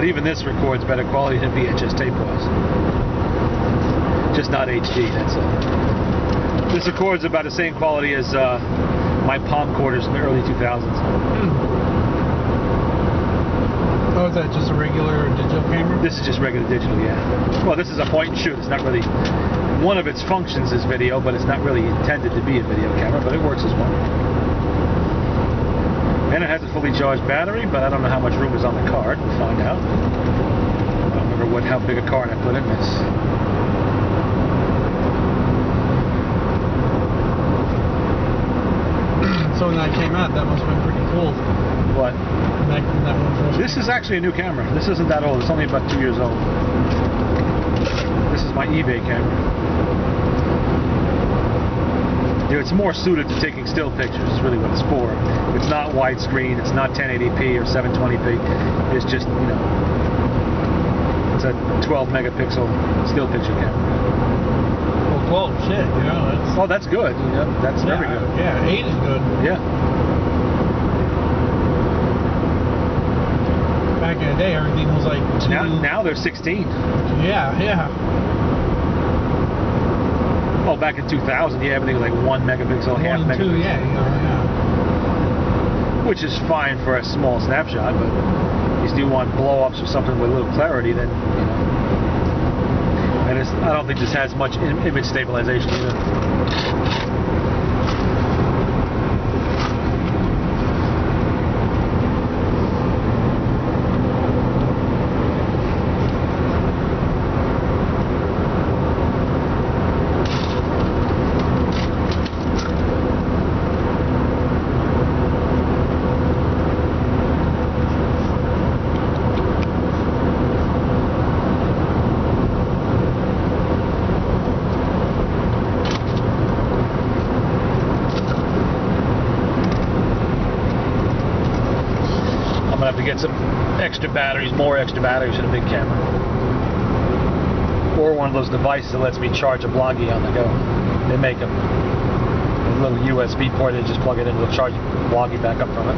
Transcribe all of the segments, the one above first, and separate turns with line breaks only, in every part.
even this records better quality than VHS tape was. Just not HD, that's all. This records about the same quality as my palm quarters in the early 2000s.
Oh, is that just a regular digital camera?
This is just regular digital, yeah. Well, this is a point and shoot. It's not really... One of its functions is video, but it's not really intended to be a video camera, but it works as one. And it has a fully charged battery, but I don't know how much room is on the card. We'll find out. I don't remember how big a card I put in this.
So when that came out, that must have been pretty cool.
What?
That one first.
This is actually a new camera. This isn't that old. It's only about 2 years old. This is my eBay camera. It's more suited to taking still pictures. Is really what it's for. It's not widescreen. It's not 1080p or 720p. It's just, you know, it's a 12 megapixel still picture camera.
Well, 12, shit, you know, that's...
Oh, that's good. You know, that's very good.
Yeah, 8 is good.
Yeah.
Back in the day, everything was like 2...
Now they're 16.
Yeah, yeah.
Oh, back in 2000, yeah, everything was like 1 megapixel, half megapixel.
2, yeah, you know, yeah.
Which is fine for a small snapshot, but if you want blow-ups or something with a little clarity, then, you know. And I don't think this has much image stabilization either. Have to get some extra batteries, more extra batteries in a big camera, or one of those devices that lets me charge a Bloggy on the go. They make a little USB port. They just plug it in, it'll charge the Bloggy back up from it.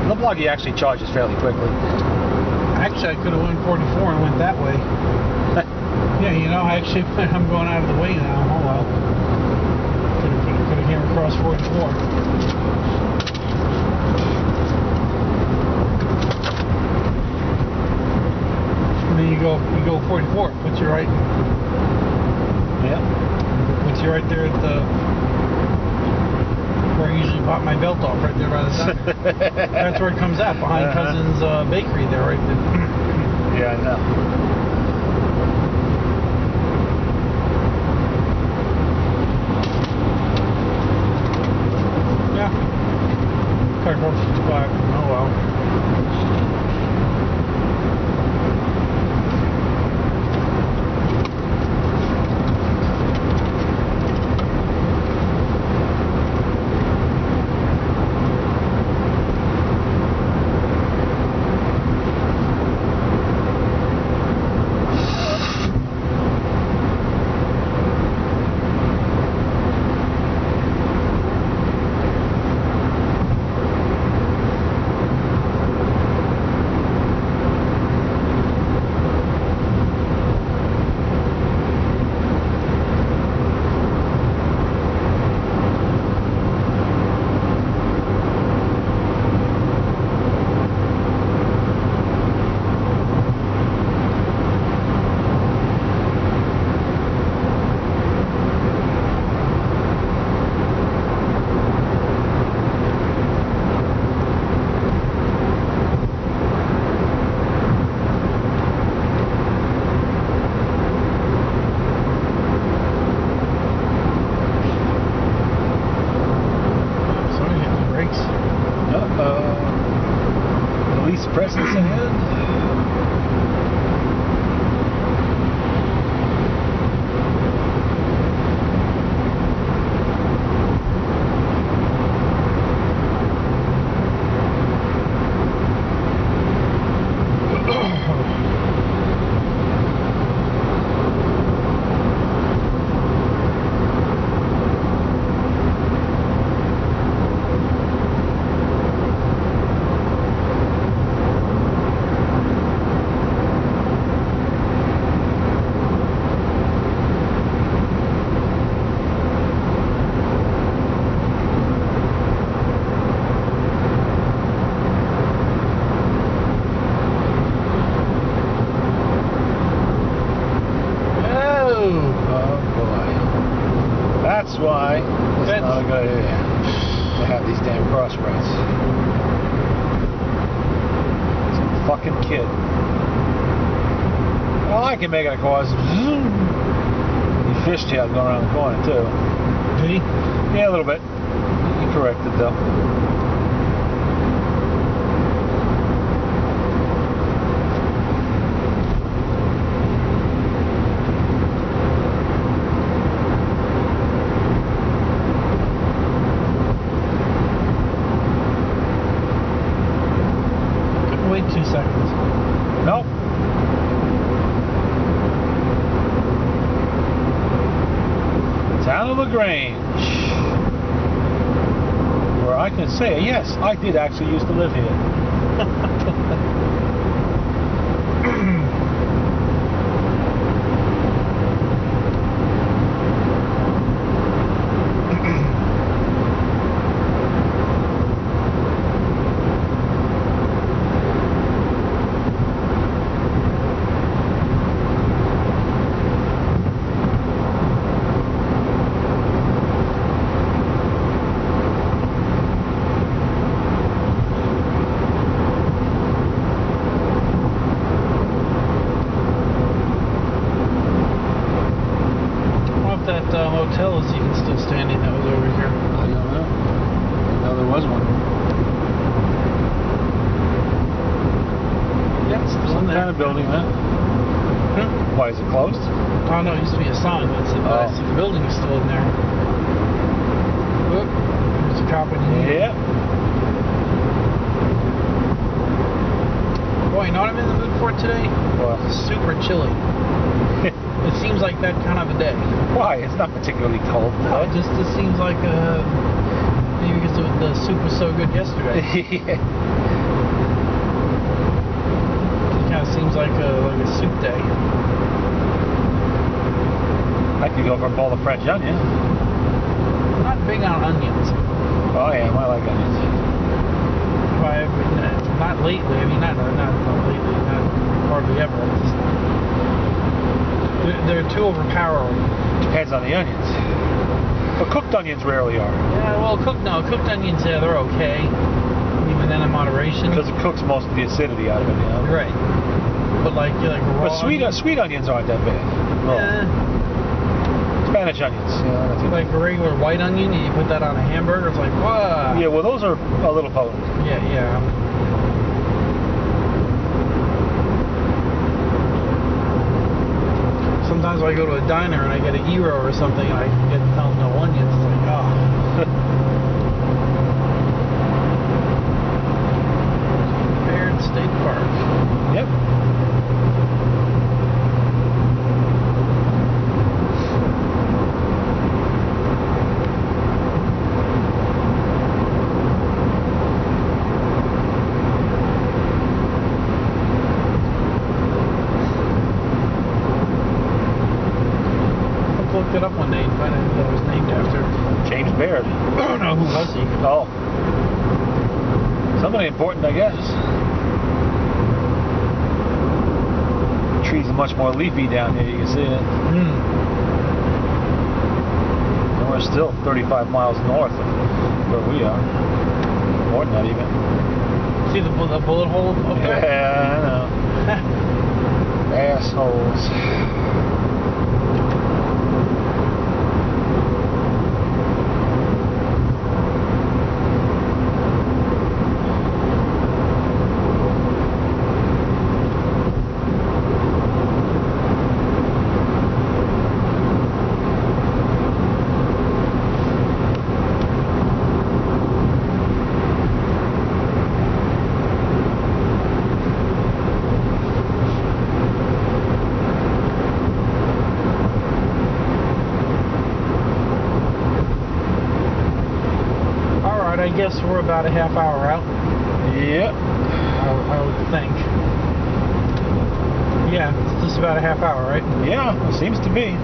The Bloggy actually charges fairly quickly.
Actually, I could have went 44 and went that way. Yeah, you know, actually, I'm going out of the way now. Oh well. Could have came across 44. You go 44, puts you right.
Yeah.
Puts you right there at the where I usually pop my belt off, right there by the side. That's where it comes at, behind Cousin's bakery there, right there.
Yeah, I know.
Yeah. Car goes 55. Oh well.
Presence ahead. fucking kid. Well, I can make it, of course. He fishtailed going around the corner, too.
Did he?
Yeah, a little bit. He corrected, though.
Wait 2 seconds.
Nope. Town of LaGrange. Where I can say, yes, I did actually used to live here.
Motel is even still standing that was over here.
I don't know. I know there was one.
Yeah, it's still
Some
in there.
kind of building, huh? Why, is it closed?
Oh no, it used to be a sign, but I see the building is still in there. Oop, there's a cop in here.
Yeah.
Boy, you know what I'm in the mood for today?
Well,
Super chilly. It seems like that kind of a day.
why? It's not particularly cold.
No, it just seems like maybe because the soup was so good yesterday.
Yeah.
It kind of seems like a soup day.
I could go for a bowl of French onion.
I'm not big on onions.
Oh, yeah, I like onions.
Not lately. I mean, not lately. Not hardly ever. They're too overpowering.
Depends on the onions. But cooked onions rarely are.
Yeah, well, cooked onions, yeah, they're okay. Even then in moderation.
Because it cooks most of the acidity out of it, you know?
Right. But like raw
But sweet onions aren't that bad.
Yeah.
Spanish onions, you know, that's
Like a regular white onion, you put that on a hamburger, it's like, whoa.
Yeah, well, those are a little potent.
Yeah. Sometimes when I go to a diner and I get a gyro or something and I get no onions, it's like, oh. Baird State Park.
Yep.
Looked it up one day and found out that it was named after
James Baird.
Oh no, who was he?
Oh. Somebody important, I guess. The trees are much more leafy down here, you can see it. And we're still 35 miles north of where we are. More than that, even.
See the bullet hole up there?
Yeah, I know. Assholes.
I guess we're about a half hour out.
Yep.
I would think. Yeah, it's just about a half hour, right?
Yeah, it seems to be.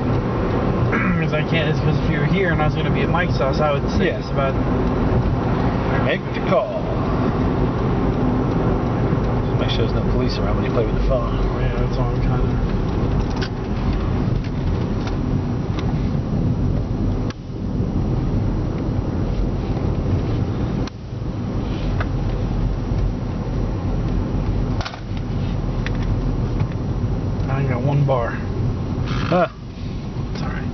Because if you were here and I was going to be at Mike's house, I would say it's about.
Make the call. Just make sure there's no police around when you play with the phone.
Yeah, that's all I'm kind of. one bar.
Huh.
It's alright.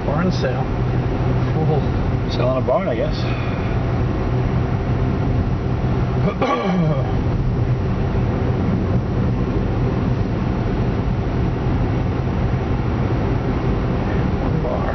Barn sale. Cool.
Selling a barn, I guess.
One bar.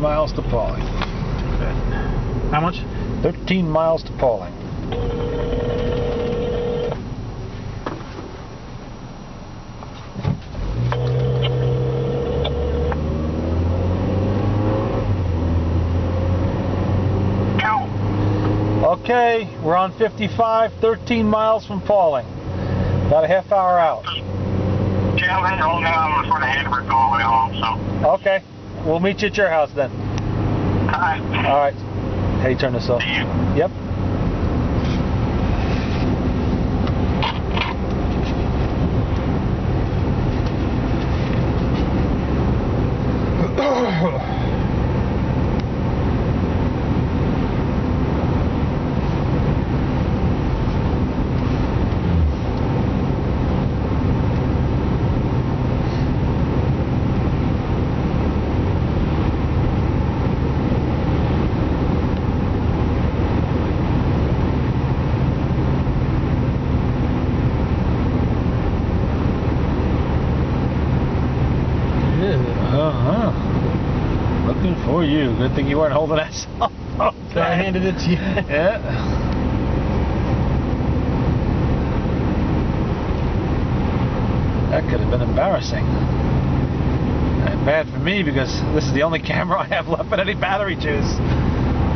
Miles to Pauling.
How much?
13 miles to Pauling. Okay, we're on 55, 13 miles from Pauling. About a half hour out.
Yeah, I'm heading home now. I'm before the Hamburg all the way home, so.
Okay, we'll meet you at your house then.
Alright.
Alright. How you turn this off?
See you.
Yep. Looking for you. Good thing you weren't holding that cell phone.
So I handed it to you.
Yeah. That could have been embarrassing. And bad for me because this is the only camera I have left with any battery juice.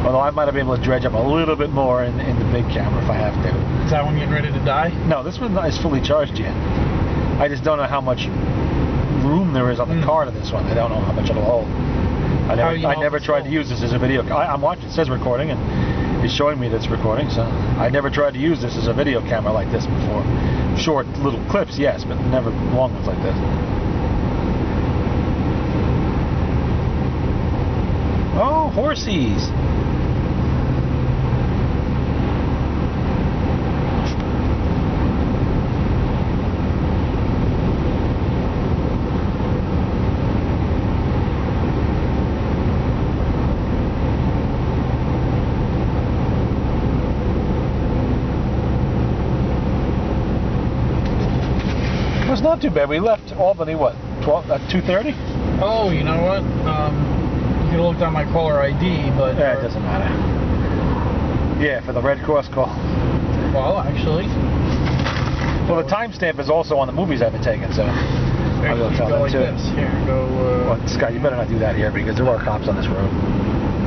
Although I might have been able to dredge up a little bit more in the big camera if I have to.
Is that one getting ready to die?
No, this one is fully charged yet. I just don't know how much room there is on the car to this one. I don't know how much it'll hold. I never tried to use this as a video. I'm watching. It says recording, and it's showing me that it's recording. So I never tried to use this as a video camera like this before. Short little clips, yes, but never long ones like this. Oh, horsies! It's not too bad. We left Albany, what, 2:30?
Oh, you know what? You could have looked on my caller ID, but...
Yeah, it doesn't matter. Yeah, for the Red Cross call.
Well, actually...
Well, the timestamp is also on the movies I've been taking, so... I'll go tell them
like
too.
This. Here, go...
Well, Scott, you better not do that here, because there are cops on this road.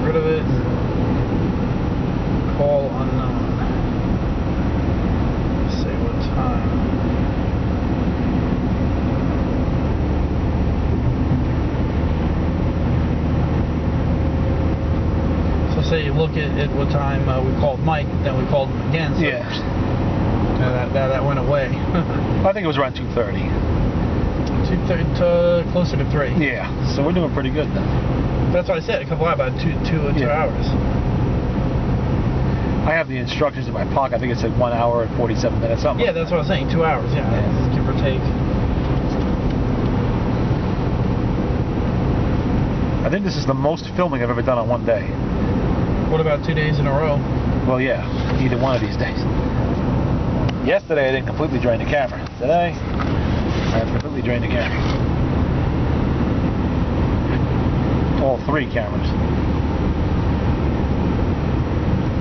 Rid of it. Call unknown. Let's see what time. Say you look at what time we called Mike, then we called him again. So
Yeah.
That went away.
I think it was around 2:30.
2:30, closer to 3.
Yeah, so we're doing pretty good then.
That's what I said. A couple about 2 hours.
I have the instructions in my pocket. I think it said 1 hour and 47 minutes. Something.
Yeah, that's what I was saying. 2 hours. Yeah, give or take.
I think this is the most filming I've ever done on one day.
What about 2 days in a row?
Well, yeah, either one of these days. Yesterday I didn't completely drain the camera. Today I have completely drained the camera. All 3 cameras.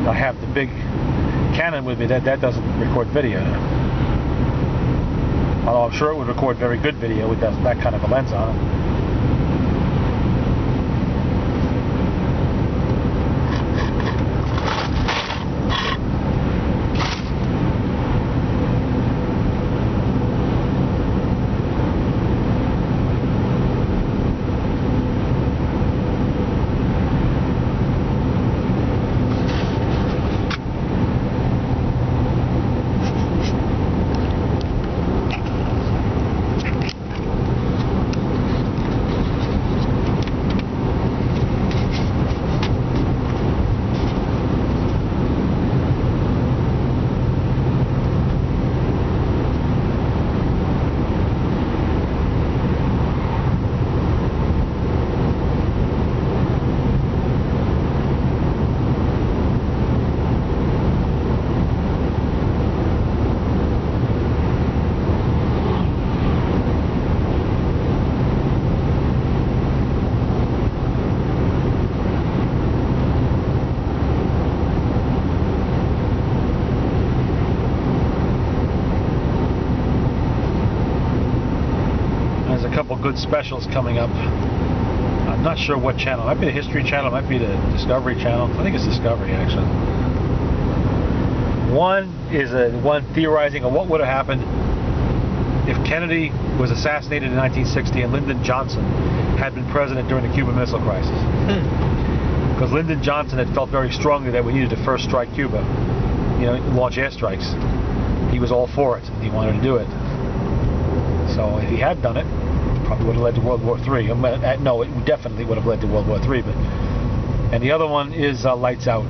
I have the big Canon with me. That doesn't record video now. Although I'm sure it would record very good video with that kind of a lens on it. A couple good specials coming up. I'm not sure what channel. It might be the History Channel. It might be the Discovery Channel. I think it's Discovery, actually. One is one theorizing on what would have happened if Kennedy was assassinated in 1960 and Lyndon Johnson had been president during the Cuban Missile Crisis. Because Lyndon Johnson had felt very strongly that we needed to first strike Cuba, launch airstrikes. He was all for it. He wanted to do it. So if he had done it, probably would have led to World War III. No, it definitely would have led to World War III. And the other one is Lights Out.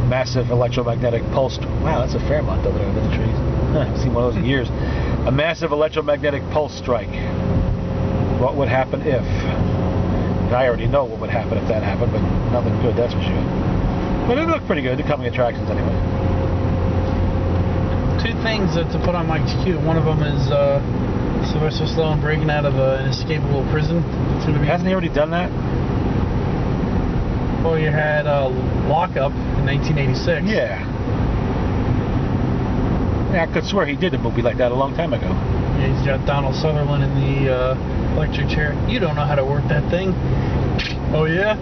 Massive electromagnetic pulse. Wow, that's a Fairmont over there in the trees. I haven't seen one of those in years. A massive electromagnetic pulse strike. What would happen if? And I already know what would happen if that happened, but nothing good, that's for sure. But it looked pretty good. The coming attractions, anyway.
2 things to put on Mike's queue. One of them is Sylvester Stallone breaking out of an escapable prison.
Hasn't he already done that?
Well, you had Lockup in 1986.
Yeah. I could swear he did a movie like that a long time ago.
Yeah, he's got Donald Sutherland in the electric chair. You don't know how to work that thing. Oh yeah?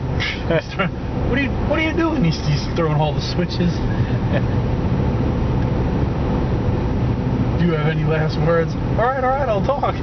What are you doing? He's throwing all the switches. Do you have any last words? All right, I'll talk.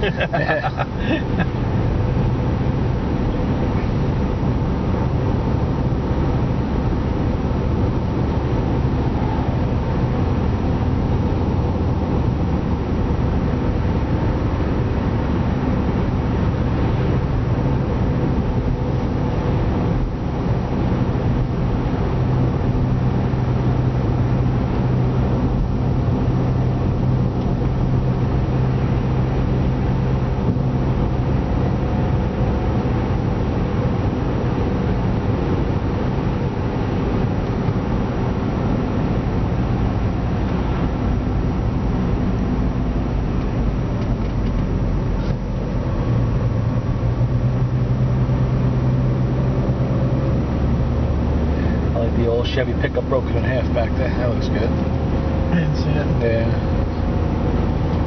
Chevy pickup broken in half back there. That looks good.
I didn't see it.
Yeah.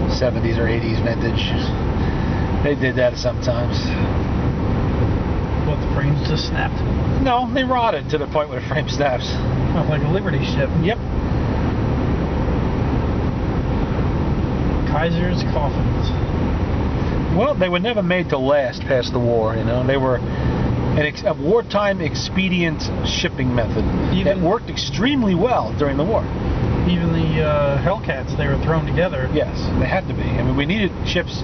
70s or 80s vintage. They did that sometimes.
What, the frames just snapped?
No, they rotted to the point where the frame snaps.
Oh, like a Liberty ship.
Yep.
Kaiser's coffins.
Well, they were never made to last past the war, They were a wartime expedient shipping method that worked extremely well during the war.
Even the Hellcats, they were thrown together.
Yes, they had to be. I mean, we needed ships.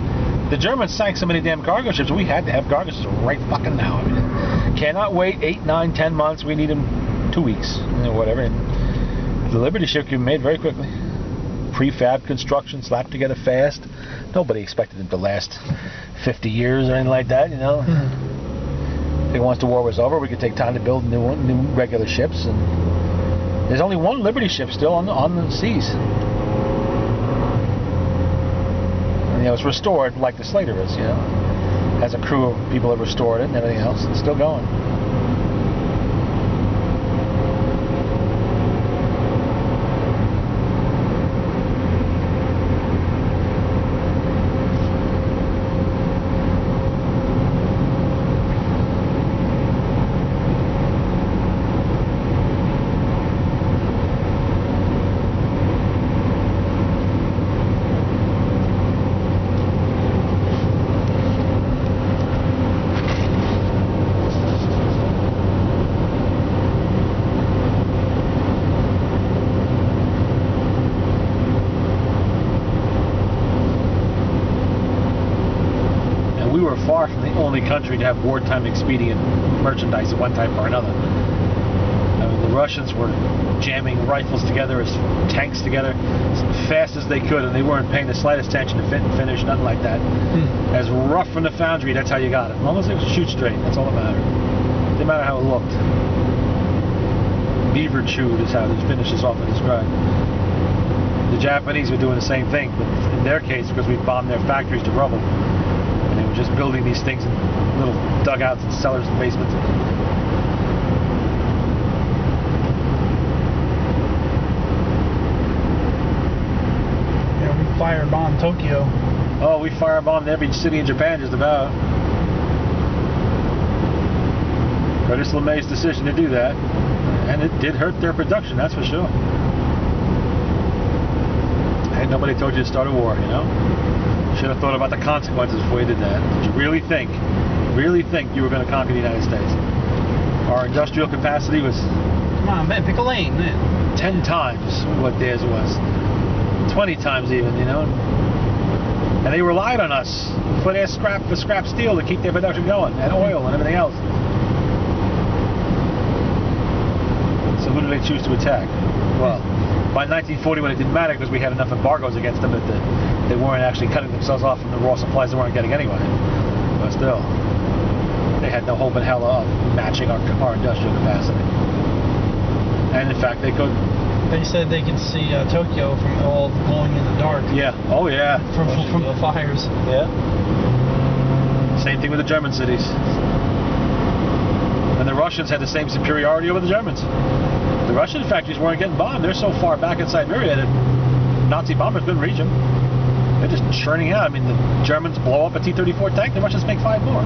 The Germans sank so many damn cargo ships, we had to have cargo ships right fucking now. I mean, cannot wait 8, 9, 10 months. We need them 2 weeks, whatever. And the Liberty ship can be made very quickly. Prefab construction, slapped together fast. Nobody expected them to last 50 years or anything like that, you know. If once the war was over, we could take time to build new regular ships. And there's only one Liberty ship still on the seas. And, it's restored like the Slater is, Has a crew of people that restored it and everything else. It's still going. We were far from the only country to have wartime expedient merchandise of one type or another. I mean, the Russians were jamming rifles together as tanks together as fast as they could, and they weren't paying the slightest attention to fit and finish, nothing like that. As rough from the foundry, that's how you got it. As long as it was shoot straight, that's all that mattered. Didn't matter how it looked. Beaver chewed is how these finishes often described. The Japanese were doing the same thing, but in their case, because we bombed their factories to rubble. They were just building these things in little dugouts and cellars and basements.
Yeah, we firebombed Tokyo.
Oh, we firebombed every city in Japan just about. Curtis LeMay's decision to do that. And it did hurt their production, that's for sure. Hey, nobody told you to start a war, Should have thought about the consequences before you did that. Did you really think you were going to conquer the United States? Our industrial capacity was...
Come on, man, pick a lane, man.
10 times what theirs was. 20 times even, And they relied on us for their scrap steel to keep their production going, and oil and everything else. So who did they choose to attack? Well, by 1940, when it didn't matter because we had enough embargoes against them that they weren't actually cutting themselves off from the raw supplies they weren't getting anyway. But still, they had no hope in hell of matching our industrial capacity. And in fact, they could.
They said they could see Tokyo from all glowing in the dark.
Yeah. Oh yeah.
From the fires.
Yeah. Same thing with the German cities. And the Russians had the same superiority over the Germans. The Russian factories weren't getting bombed. They're so far back in Siberia that Nazi bombers couldn't reach them. They're just churning out. I mean, the Germans blow up a T-34 tank, the Russians make 5 more,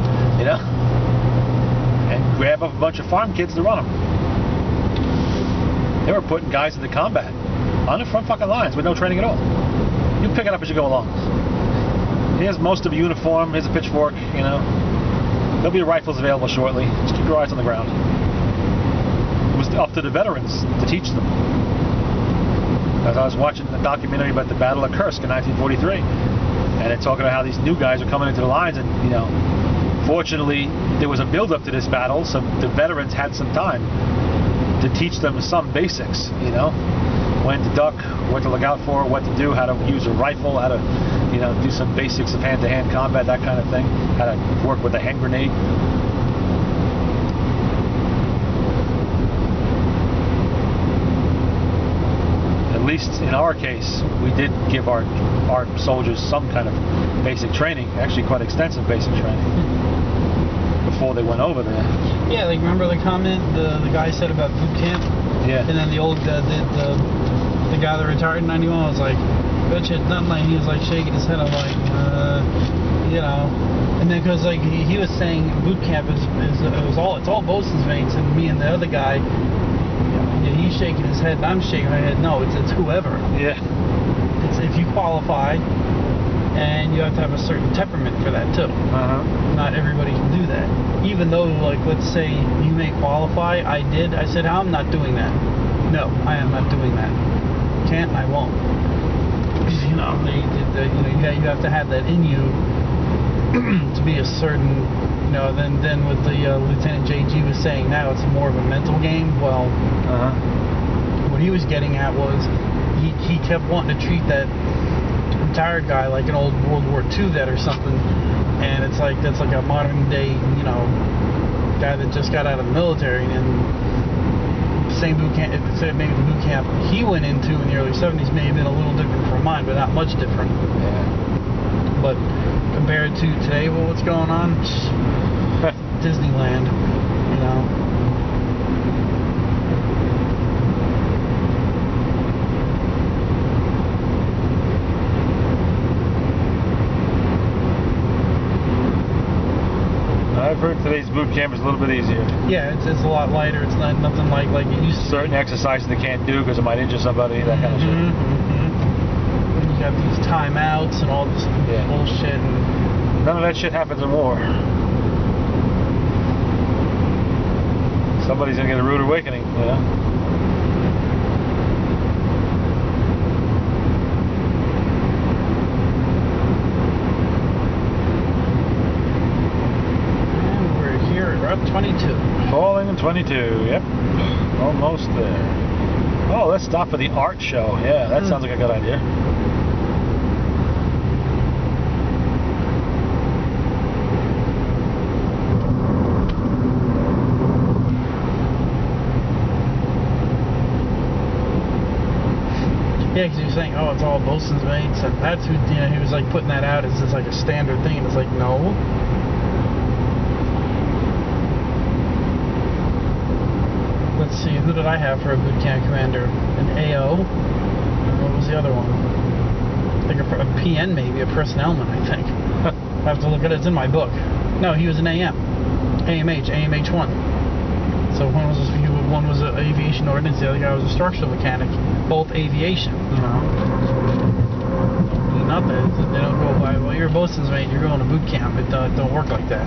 and grab up a bunch of farm kids to run them. They were putting guys into combat on the front fucking lines with no training at all. You pick it up as you go along. Here's most of a uniform. Here's a pitchfork. There'll be rifles available shortly. Just keep your eyes on the ground. It was up to the veterans to teach them. As I was watching the documentary about the Battle of Kursk in 1943, and they're talking about how these new guys are coming into the lines, and fortunately there was a build-up to this battle, so the veterans had some time to teach them some basics. When to duck, what to look out for, what to do, how to use a rifle, how to do some basics of hand-to-hand combat, that kind of thing, how to work with a hand grenade. At least in our case, we did give our soldiers some kind of basic training, actually quite extensive basic training, before they went over there.
Yeah, like remember the comment the guy said about boot camp?
Yeah.
And then the guy that retired in 91 was like, bitch, it's nothing like, he was like shaking his head. I'm like, and then because like he was saying boot camp it's all bosun's mates, and me and the other guy, he's shaking his head and I'm shaking my head. No, it's whoever.
Yeah.
It's if you qualify, and you have to have a certain temperament for that too. Not everybody can do that. Even though, like, let's say you may qualify, I said I'm not doing that. No, I am not doing that. can't and I won't. You know, you have to have that in you to be a certain, you know. Then with the Lieutenant JG was saying now it's more of a mental game. Well, what he was getting at was he kept wanting to treat that retired guy like an old World War II vet or something, and it's like that's like a modern day, you know, guy that just got out of the military. And same boot camp, maybe the boot camp he went into in the early 70s may have been a little different from mine, but not much different.
Yeah.
But compared to today, well, what's going on? Disneyland, you know.
I've heard today's boot camp is a little bit easier.
Yeah, it's a lot lighter. It's not nothing like it used to.
Certain exercises they can't do because it might injure somebody, that kind of shit.
You got these timeouts and all this bullshit. And
none of that shit happens in war. Somebody's gonna get a rude awakening, you know?
Up 22.
Falling in 22, yep. Almost there. Oh, let's stop for the art show. Yeah, that sounds like a good idea.
Yeah, because he was saying, oh, it's all bosun's mates, and that's who, you know, he was like putting that out as just like a standard thing, and it's like, no. Let's see, who did I have for a boot camp commander? An AO? What was the other one? I think a PN maybe, a personnelman, I think. I have to look at it, it's in my book. No, he was an AM. AMH1. So one was an aviation ordnance, the other guy was a structural mechanic. Both aviation, you know. Not that, they don't go by, well, you're a bosun's mate, you're going to boot camp. It don't work like that.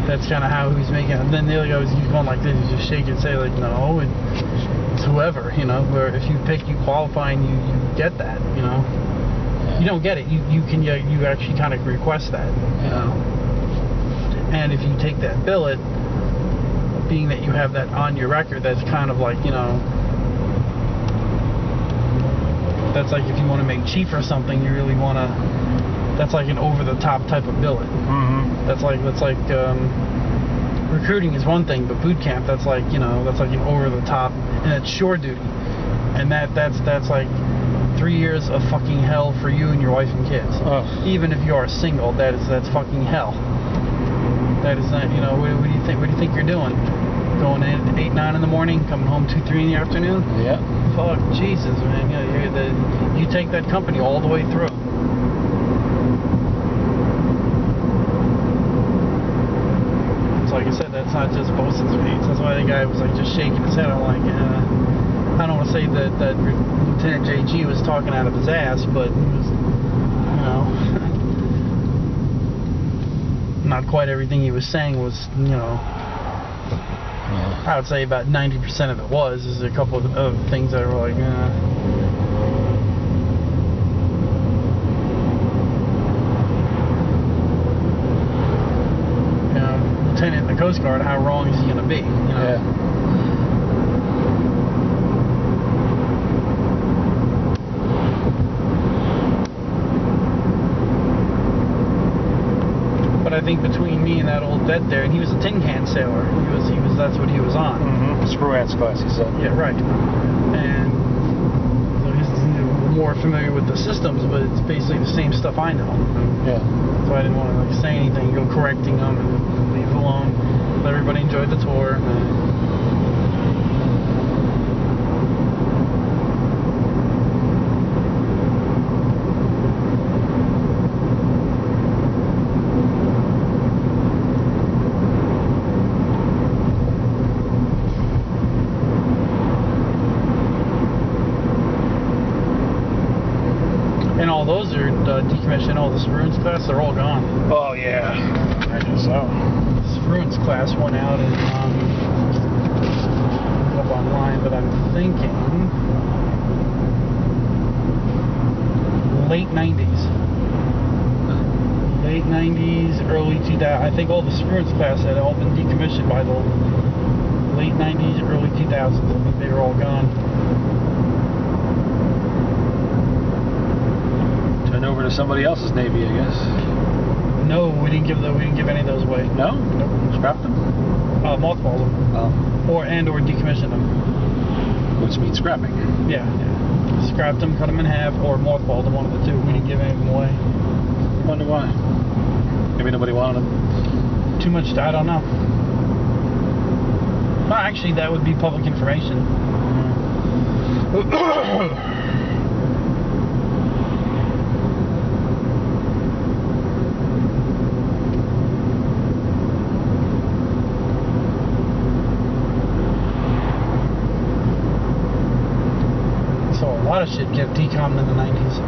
That's kind of how he's making it. And then the other guy was going like this, he's just shaking and say like, no, it's whoever, you know, where if you pick, you qualify and you get that, you know. You don't get it, you actually kind of request that, you know. And if you take that billet, being that you have that on your record, that's kind of like, you know, that's like if you want to make chief or something, you really want to, that's like an over-the-top type of billet. That's like recruiting is one thing, but boot camp, that's like, you know, that's like an over-the-top, and it's shore duty, and that's like 3 years of fucking hell for you and your wife and kids. Even if you are single, that's fucking hell. That is not, you know, what do you think? What do you think you're doing? Going in at 8, 9 in the morning, coming home 2, 3 in the afternoon?
Yeah.
Fuck Jesus, man. You take that company all the way through. Like I said, that's not just bosun's mates. That's why the guy was like just shaking his head. I'm like, I don't want to say that Lieutenant JG was talking out of his ass, but he was, you know, not quite everything he was saying was, you know, I would say about 90% of it was. There's a couple of things that were like, Lieutenant in the Coast Guard, how wrong is he going to be? You know?
Yeah.
But I think between me and that old vet there, and he was a tin can sailor. He was. That's what he was on.
Screw ants class, he said.
Yeah, right. And so he's more familiar with the systems, but it's basically the same stuff I know.
Yeah.
So I didn't want to like say anything, go correcting them, and leave it alone. Let everybody enjoy the tour. And all those are decommissioned. All the Spruance class, they're all gone.
Oh yeah, I guess so.
Spruance class went out and up online, but I'm thinking late 90s. Late 90s, early 2000s. I think all the Spruance class had all been decommissioned by the late 90s, early 2000s. I think they were all gone.
Turned over to somebody else's Navy, I guess.
No, we didn't give any of those away.
No?
Nope.
Scrapped them?
Mothballed them.
Oh.
Or decommissioned them.
Which means scrapping.
Yeah. Scrapped them, cut them in half, or mothballed them, one of the two. We didn't give any of them away.
Wonder why. Maybe nobody wanted them.
Too much, I don't know. Well, actually, that would be public information. So a lot of shit get decommed in the 90s.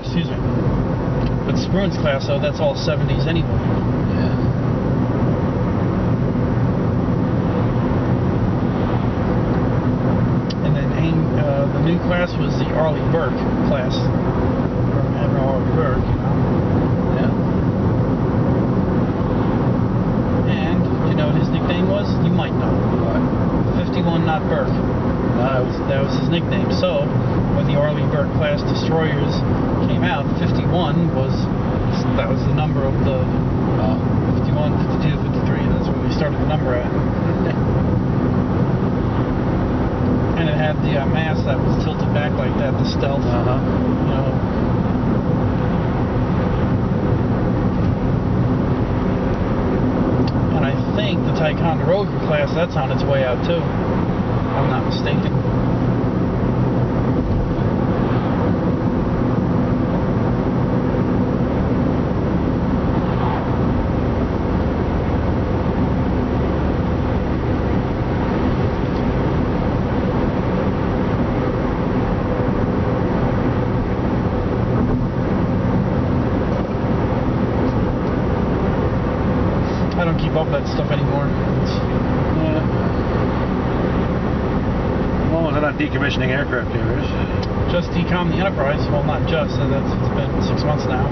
Excuse me. But Spruance class, though, that's all 70s anyway.
Yeah.
And then the new class was the Arleigh Burke class. From Admiral Arleigh Burke, you know.
Yeah.
And, you know what his nickname was? You might know.
What?
51 Not Burke. That was his nickname. So, when the Arleigh Burke class destroyers came out, 51 was the number of the 51, 52, 53. That's where we started the number at. And it had the mast that was tilted back like that, the stealth. You know. And I think the Ticonderoga class, that's on its way out too. If I'm not mistaken. I don't keep up that stuff anymore.
As long as they're not decommissioning aircraft carriers.
Just decom the Enterprise. Well, not just. It's been 6 months now.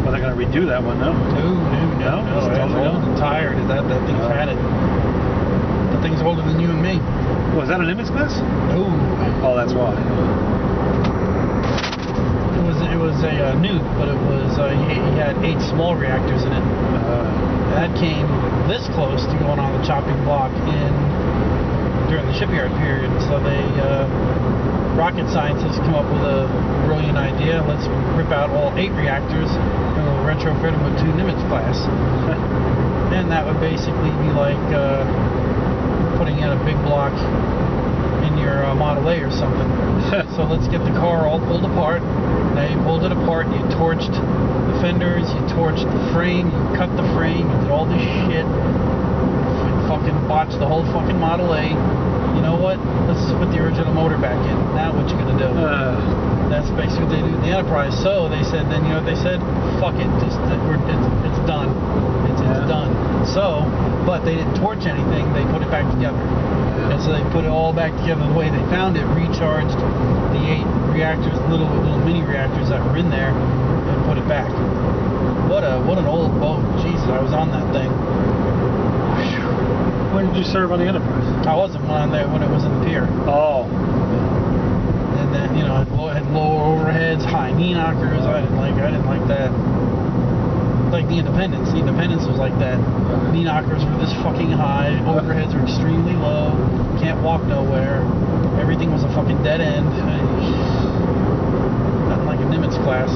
Well, they're going to redo that one, no?
No.
It's
It's
totally
old
gone.
and tired. That thing's had it. The thing's older than you and me.
Was that a Nimitz class?
No.
Oh, that's why.
It was a nuke, but it was he had 8 small reactors in it. That came this close to going on the chopping block during the shipyard period. So rocket scientists come up with a brilliant idea. Let's rip out all 8 reactors and we'll retrofit them with 2 Nimitz class. And that would basically be like putting in a big block in your Model A or something. So let's get the car all pulled apart. Now you pulled it apart, you torched the fenders, you torched the frame, you cut the frame, you did all this shit. You fucking botched the whole fucking Model A. You know what? Let's just put the original motor back in. Now what you gonna do? That's basically what they do in the Enterprise. So they said, then you know what they said? Fuck it, it's done. It's done. So, but they didn't torch anything, they put it back together. And so they put it all back together the way they found it, recharged the 8 reactors, little mini reactors that were in there, and put it back. What an old boat. Jesus, I was on that thing.
When did you serve on the Enterprise?
I wasn't on there when it was in the pier.
Oh.
And then, you know, it had lower overheads, high knee knockers. I didn't like that. Like the Independence. The Independence was like that. Knee knockers were this fucking high. Overheads were extremely low. Can't walk nowhere. Everything was a fucking dead end. Nothing like a Nimitz class.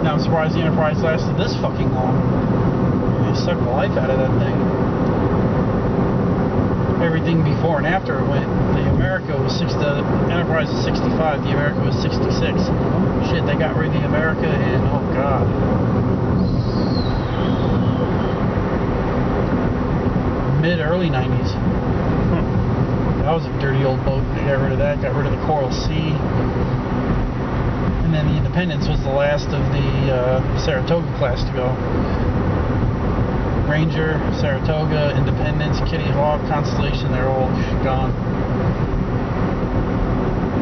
Now I'm surprised the Enterprise lasted this fucking long. They sucked the life out of that thing. Everything before and after it went. The Enterprise was 65, the America was 66. Shit, they got rid of the America in, oh god. Mid-early 90s. That was a dirty old boat. They got rid of that, got rid of the Coral Sea. And then the Independence was the last of the Saratoga class to go. Ranger, Saratoga, Independence, Kitty Hawk, Constellation, they're all gone.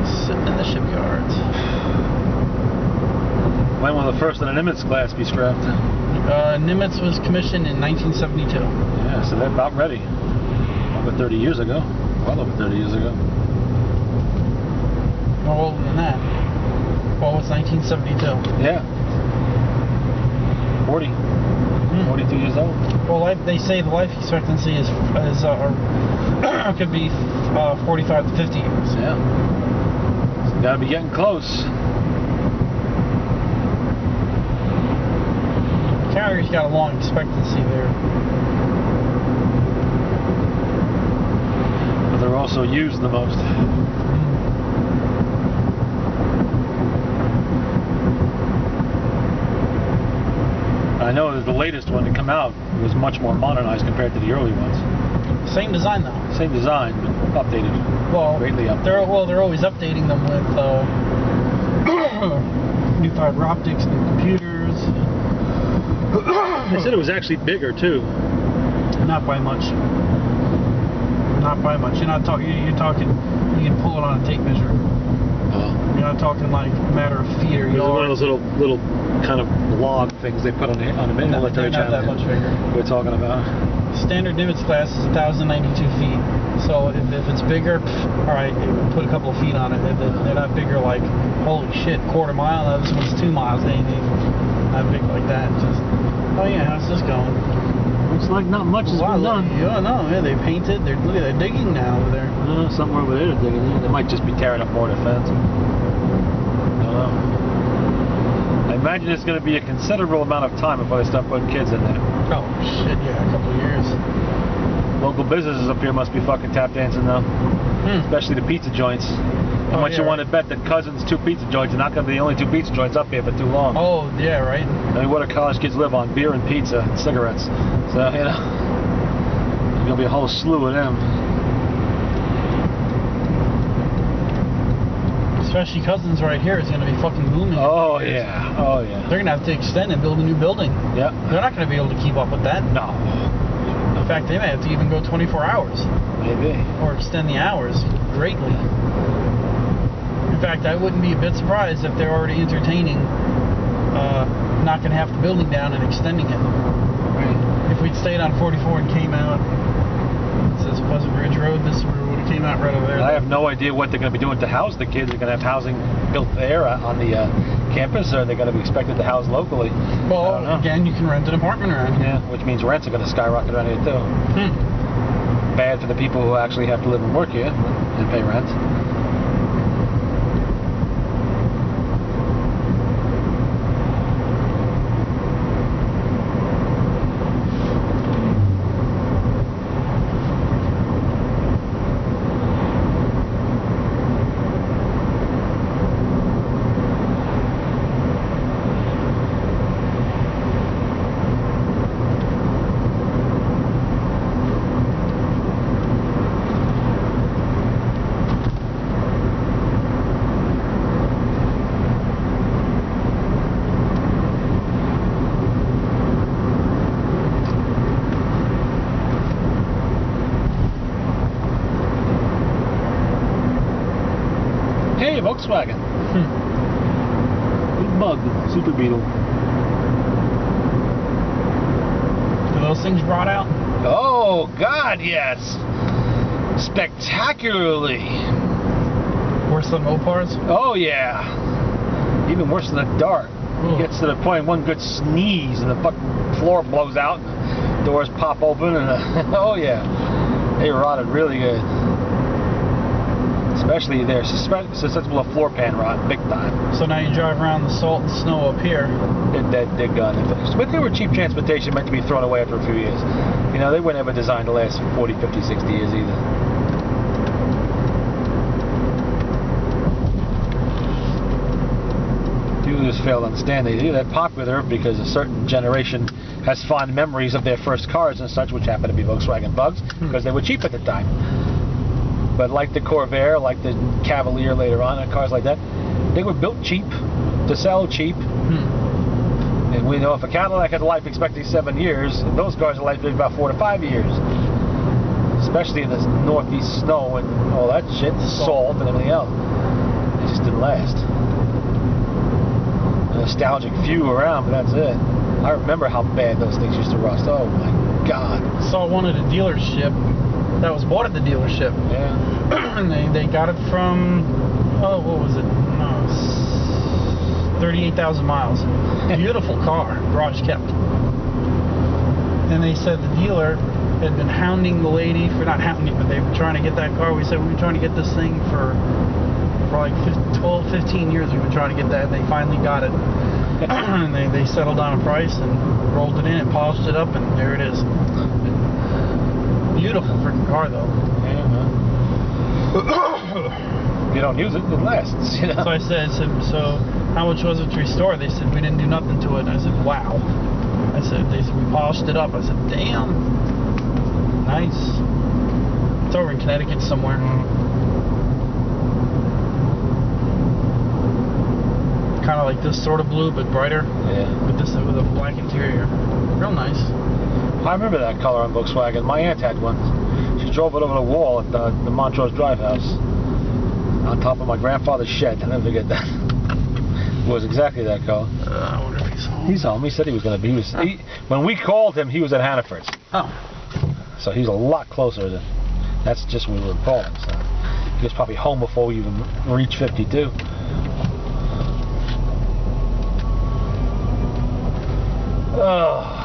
Sitting in the shipyards.
When will the first of the Nimitz class be scrapped?
Nimitz was commissioned in 1972.
Yeah, so they're about ready. Over 30 years ago. Well over 30 years ago.
No older than that. Well, it's 1972.
Yeah. 40. 42 years old.
Well, they say the life expectancy is could be 45 to 50 years.
Yeah. So gotta be getting close.
Carrier's got a long expectancy there.
But they're also used the most. I know that the latest one to come out was much more modernized compared to the early ones.
Same design though.
Same design, but updated.
Well,
greatly updated.
They're always updating them with new fiber optics, new computers.
They said it was actually bigger too.
Not by much. Not by much. You're talking. You can pull it on a tape measure. You're not talking like a matter of feet or yards.
One of those little kind of log things they put on the military channel.
Not that much bigger.
We're talking about.
Standard Nimitz class is 1,092 feet. So if it's bigger, all right, put a couple of feet on it. They're not bigger like, holy shit, quarter mile. Now this one's 2 miles. They not big like that. Just, oh yeah, how's this going?
Looks like not much has been done.
Yeah, no, yeah, they painted. Look at they're digging now over there.
Somewhere over there they're digging. They might just be tearing up more of the fence. I don't know. I imagine it's going to be a considerable amount of time before they start putting kids in there.
Oh shit, yeah, a couple of years.
Local businesses up here must be fucking tap dancing though. Especially the pizza joints. How much you want to bet that Cousins' 2 pizza joints are not going to be the only 2 pizza joints up here for too long?
Oh, yeah, right.
I mean, what do college kids live on? Beer and pizza and cigarettes. So, you know, there's going to be a whole slew of them.
Especially Cousins right here is going to be fucking booming.
Oh, yeah. Oh, yeah.
They're going to have to extend and build a new building.
Yep.
They're not going to be able to keep up with that.
No.
In fact, they may have to even go 24 hours.
Maybe.
Or extend the hours greatly. In fact, I wouldn't be a bit surprised if they're already entertaining knocking half the building down and extending it.
Right.
If we'd stayed on 44 and came out, it says Pleasant Ridge Road, this would have came out right over there.
I have no idea what they're going to be doing to house the kids. They're going to have housing built there on the campus, or they're going to be expected to house locally.
Well, again, you can rent an apartment around here.
Yeah, which means rents are going to skyrocket around here too. Bad for the people who actually have to live and work here and pay rent. Hey, Volkswagen. Big bug, Super Beetle.
Do those things rot out?
Oh, God, yes. Spectacularly.
Worse than Mopars?
Oh, yeah. Even worse than a dart. It gets to the point, one good sneeze and the fucking floor blows out, and doors pop open, and oh, yeah. They rotted really good. Especially they're susceptible to floor pan rot, big time.
So now you drive around the salt and snow up here.
They're gone and finished. But they were cheap transportation meant to be thrown away after a few years. You know, they weren't ever designed to last 40, 50, 60 years either. People just fail to understand they're popular because a certain generation has fond memories of their first cars and such, which happened to be Volkswagen Bugs, because they were cheap at the time. But like the Corvair, like the Cavalier later on, and cars like that, they were built cheap, to sell cheap. And we know if a Cadillac had a life expectancy 7 years, those cars are life expectancy about 4 to 5 years. Especially in the northeast snow and all that shit, salt and everything else. It just didn't last. A nostalgic few around, but that's it. I remember how bad those things used to rust. Oh my God.
Saw one at a dealership that was bought at the dealership.
Yeah.
And they got it from, oh, what was it? No, 38,000 miles. Beautiful car, garage kept. And they said the dealer had been hounding the lady for, not hounding, but they were trying to get that car. We said we were trying to get this thing for like 12, 15 years. We've been trying to get that, and they finally got it. And they settled on a price and rolled it in and polished it up, and there it is. Beautiful freaking car, though.
Yeah, man. If you don't use it, it lasts. You know?
So I said, so how much was it to restore? They said, we didn't do nothing to it. And I said, wow. They said, we polished it up. I said, damn. Nice. It's over in Connecticut somewhere. Kind of like this sort of blue, but brighter.
Yeah.
With a black interior. Real nice.
I remember that color on Volkswagen. My aunt had one. She drove it over the wall at the Montrose Drive house. On top of my grandfather's shed. I'll never forget that. It was exactly that color.
I wonder if he's home.
He's home. He said he was going to be. When we called him, he was at Hannaford's.
Oh.
So he's a lot closer than. That's just when we were calling. So he was probably home before we even reached 52. Oh.